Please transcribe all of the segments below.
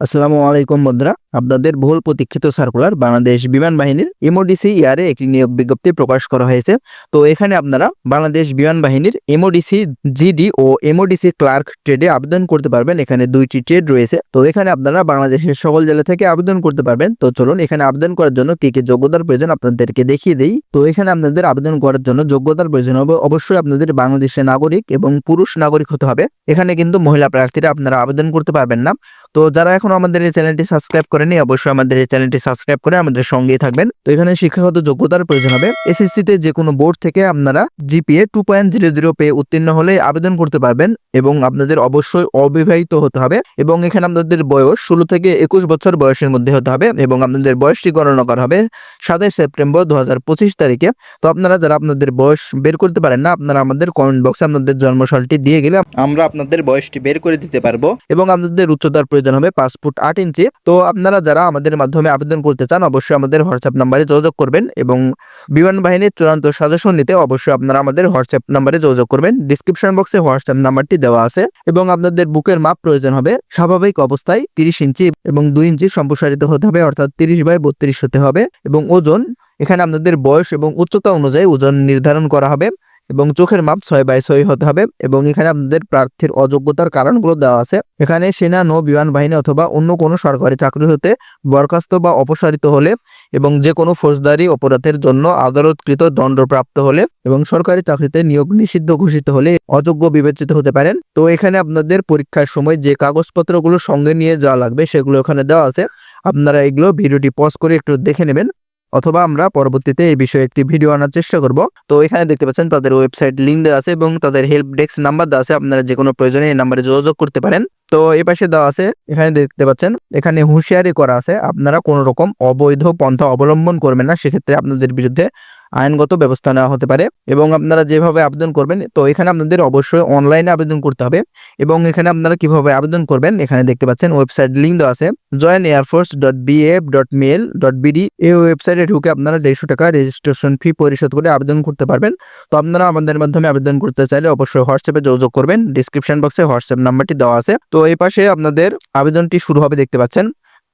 আসসালামু আলাইকুম বন্ধুরা, আপনাদের বহুল প্রতীক্ষিত সার্কুলার বাংলাদেশ বিমান বাহিনীর এমওডিসি ইয়ারে একটি নিয়োগ বিজ্ঞপ্তি প্রকাশ করা হয়েছে। তো এখানে আপনারা বাংলাদেশ বিমান বাহিনীর এমওডিসি জিডি ও এমওডিসি ক্লার্ক ট্রেডে আবেদন করতে পারবেন। এখানে দুইটি ট্রেড রয়েছে। তো এখানে আপনারা বাংলাদেশের সকল জেলা থেকে আবেদন করতে পারবেন। তো চলুন এখানে আবেদন করার জন্য কি কি যোগ্যতার প্রয়োজন আপনাদেরকে দেখিয়ে দেই। তো এখানে আপনাদের আবেদন করার জন্য যোগ্যতার প্রয়োজন হবে অবশ্যই আপনাদের বাংলাদেশের নাগরিক এবং পুরুষ নাগরিক হতে হবে। এখানে কিন্তু মহিলা প্রার্থীরা আপনারা আবেদন করতে পারবেন না। তো যারা এখন আমাদের এই চ্যানেলটি সাবস্ক্রাইব করেনি অবশ্যই আমাদের এই চ্যানেলটি সাবস্ক্রাইব করে আমাদের সঙ্গেই থাকবেন। তো এখানে শিক্ষাগত যোগ্যতার প্রয়োজন হবে। এসএসসি তে যে কোনো বোর্ড থেকে আপনারা জিপিএ 2.00 পেয়ে উত্তীর্ণ হলে আবেদন করতে পারবেন এবং আপনাদের অবশ্যই অবিবাহিত হতে হবে এবং এখানে আপনাদের বয়স 16 থেকে 21 বছর বয়সের মধ্যে হতে হবে এবং আপনাদের বয়সটি গণনা করা হবে 27 সেপ্টেম্বর 2025 তারিখে। তো আপনারা যারা আপনাদের বয়স বের করতে পারেন না, আপনারা আমাদের কমেন্ট বক্সে আপনাদের জন্মসালটি দিয়ে গেলে আমরা আপনাদের বয়সটি বের করে দিতে পারবো এবং আপনাদের উচ্চতার প্রয়োজন হবে 5 ফুট 8 ইঞ্চি। তো আপনারা যারা আমাদের মাধ্যমে আবেদন করতে চান অবশ্যই আমাদের হোয়াটসঅ্যাপ নাম্বারে যোগাযোগ করবেন এবং বিমান বাহিনীর চূড়ান্ত সাজেশন নিতে অবশ্যই আপনারা আমাদের হোয়াটসঅ্যাপ নাম্বারে যোগাযোগ করবেন। ডিসক্রিপশন বক্সে হোয়াটসঅ্যাপ নাম্বারটি দেওয়া আছে এবং আপনাদের বুকের মাপ প্রয়োজন হবে স্বাভাবিক অবস্থায় 30 ইঞ্চি এবং 2 ইঞ্চি সম্প্রসারিত হতে হবে, অর্থাৎ 30/32 হতে হবে এবং ওজন এখানে আপনাদের বয়স এবং উচ্চতা অনুযায়ী ওজন নির্ধারণ করা হবে এবং চোখের মাপ 6/6 হতে হবে এবং এখানে আপনাদের প্রার্থীর অযোগ্যতার কারণগুলো দেওয়া আছে। এখানে সেনা, নৌ বিমান বাহিনী অথবা অন্য কোনো সরকারি চাকরি হতে বরখাস্ত বা অপসারিত হলে এবং যে কোনো ফৌজদারি অপরাধের জন্য আদালতকৃত দণ্ডপ্রাপ্ত হলে এবং সরকারি চাকরিতে নিয়োগ নিষিদ্ধ ঘোষিত হলে অযোগ্য বিবেচিত হতে পারেন। তো এখানে আপনাদের পরীক্ষার সময় যে কাগজপত্রগুলো সঙ্গে নিয়ে যাওয়া লাগবে সেগুলো এখানে দেওয়া আছে। আপনারা এগুলো ভিডিওটি পজ করে একটু দেখে নেবেন অথবা আমরা পরবর্তীতে এই বিষয়ে একটি ভিডিও আনার চেষ্টা করব। তো এখানে দেখতে পাচ্ছেন তাদের ওয়েবসাইট লিঙ্ক দেওয়া আছে এবং তাদের হেল্প ডেস্ক নাম্বার দেওয়া আছে। আপনারা যে কোনো প্রয়োজনে এই নাম্বারে যোগাযোগ করতে পারেন। তো এই পাশে দেওয়া আছে, এখানে দেখতে পাচ্ছেন এখানে হুঁশিয়ারি করা আছে আপনারা কোনো রকম অবৈধ পন্থা অবলম্বন করবেন না, সেক্ষেত্রে আপনাদের বিরুদ্ধে আইনগত ব্যবস্থা নেওয়া হতে পারে এবং আপনারা যেভাবে আবেদন করবেন তো এখানে আপনাদের অবশ্যই অনলাইনে আবেদন করতে হবে এবং এখানে আপনারা কিভাবে আবেদন করবেন এখানে দেখতে পাচ্ছেন ওয়েবসাইট লিঙ্ক দেওয়া আছে joinairforce.baf.mil.bd। এই ওয়েবসাইটে ঢুকে আপনারা 150 টাকা রেজিস্ট্রেশন ফি পরিশোধ করে আবেদন করতে পারবেন। তো আপনারা আমাদের মাধ্যমে আবেদন করতে চাইলে অবশ্যই হোয়াটসঅ্যাপে যোগাযোগ করবেন। ডিসক্রিপশন বক্সে হোয়াটসঅ্যাপ নাম্বারটি দেওয়া আছে। তো এই পাশে আপনাদের আবেদনটি শুরু হবে দেখতে পাচ্ছেন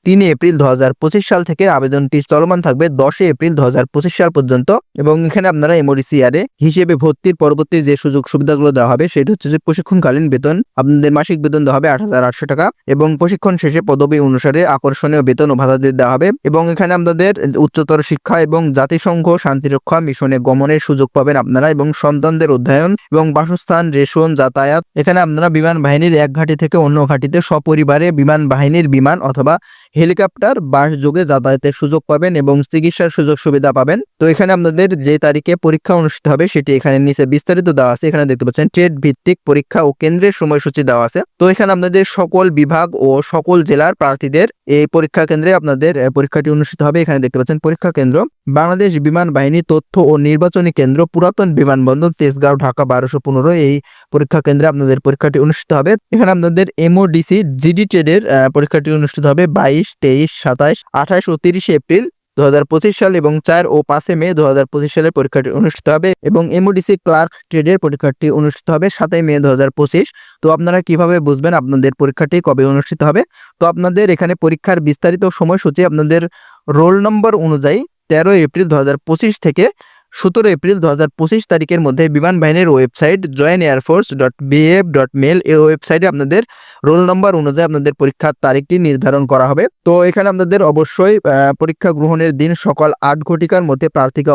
3 এপ্রিল 2025 সাল থেকে আবেদনটি চলমান থাকবে 10 এপ্রিল 2025 সাল পর্যন্ত এবং এখানে আপনারা এমওডিসি ইয়ারে হিসেবে ভর্তির পরবর্তী যে সুযোগ সুবিধাগুলো দেওয়া হবে সেটা হচ্ছে যে প্রশিক্ষণকালীন বেতন আপনাদের মাসিক বেতন দেওয়া হবে 8,800 টাকা এবং প্রশিক্ষণ শেষে পদবি অনুসারে আকর্ষণীয় বেতন ও ভাতা দেওয়া হবে এবং এখানে আপনাদের উচ্চতর শিক্ষা এবং জাতিসংঘ শান্তিরক্ষা মিশনে গমনের সুযোগ পাবেন আপনারা এবং সন্তানদের অধ্যয়ন এবং বাসস্থান, রেশন, যাতায়াত। এখানে আপনারা বিমান বাহিনীর এক ঘাঁটি থেকে অন্য ঘাঁটিতে সপরিবারে বিমান বাহিনীর বিমান অথবা হেলিকপ্টার বাস যোগে যাতায়াতের সুযোগ পাবেন এবং চিকিৎসার সুযোগ সুবিধা পাবেন। তো এখানে আপনাদের যে তারিখে পরীক্ষা অনুষ্ঠিত হবে সেটি এখানে নিচে বিস্তারিত দেওয়া আছে। এখানে দেখতে পাচ্ছেন ট্রেড ভিত্তিক পরীক্ষা ও কেন্দ্রের সময়সূচি দেওয়া আছে। তো এখানে আপনাদের সকল বিভাগ ও সকল জেলার প্রার্থীদের এই পরীক্ষা কেন্দ্রে আপনাদের পরীক্ষাটি অনুষ্ঠিত হবে। এখানে দেখতে পাচ্ছেন পরীক্ষা কেন্দ্র বাংলাদেশ বিমান বাহিনী তথ্য ও নির্বাচনী কেন্দ্র, পুরাতন বিমানবন্দর, তেজগাঁও, ঢাকা 1215। এই পরীক্ষা কেন্দ্রে আপনাদের পরীক্ষাটি অনুষ্ঠিত হবে। এখানে আপনাদের এমওডিসি জিডি ট্রেডের পরীক্ষাটি অনুষ্ঠিত হবে 22, 23, 27, 28 ও 30 এপ্রিল 2025 সাল এবং 4 ও 5 মে 2025 সালের পরীক্ষাটি অনুষ্ঠিত হবে এবং এমওডিসি ক্লার্ক ট্রেডের পরীক্ষাটি অনুষ্ঠিত হবে 7 মে 2025। তো আপনারা কিভাবে বুঝবেন আপনাদের পরীক্ষাটি কবে অনুষ্ঠিত হবে? তো আপনাদের এখানে পরীক্ষার বিস্তারিত সময়সূচি আপনাদের রোল নম্বর অনুযায়ী 13 এপ্রিল 2025 থেকে 17 এপ্রিল 2025 তারিখের মধ্যে বিমান বাহিনীর ওয়েবসাইট joinairforce.baf.mil এই ওয়েবসাইটে আপনাদের রোল নম্বর অনুযায়ী আপনাদের পরীক্ষার তারিখটি নির্ধারণ করা হবে। তো এখানে আপনাদের অবশ্যই পরীক্ষা গ্রহণের দিন সকাল 8 ঘটিকার মধ্যে প্রার্থীকে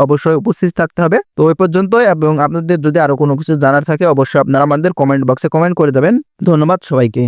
অবশ্যই উপস্থিত থাকতে হবে। তো এই পর্যন্তই এবং আপনাদের যদি আরো কোনো কিছু জানার থাকে অবশ্যই আপনারা আমাদের কমেন্ট বক্সে কমেন্ট করে দেবেন। ধন্যবাদ সবাইকে।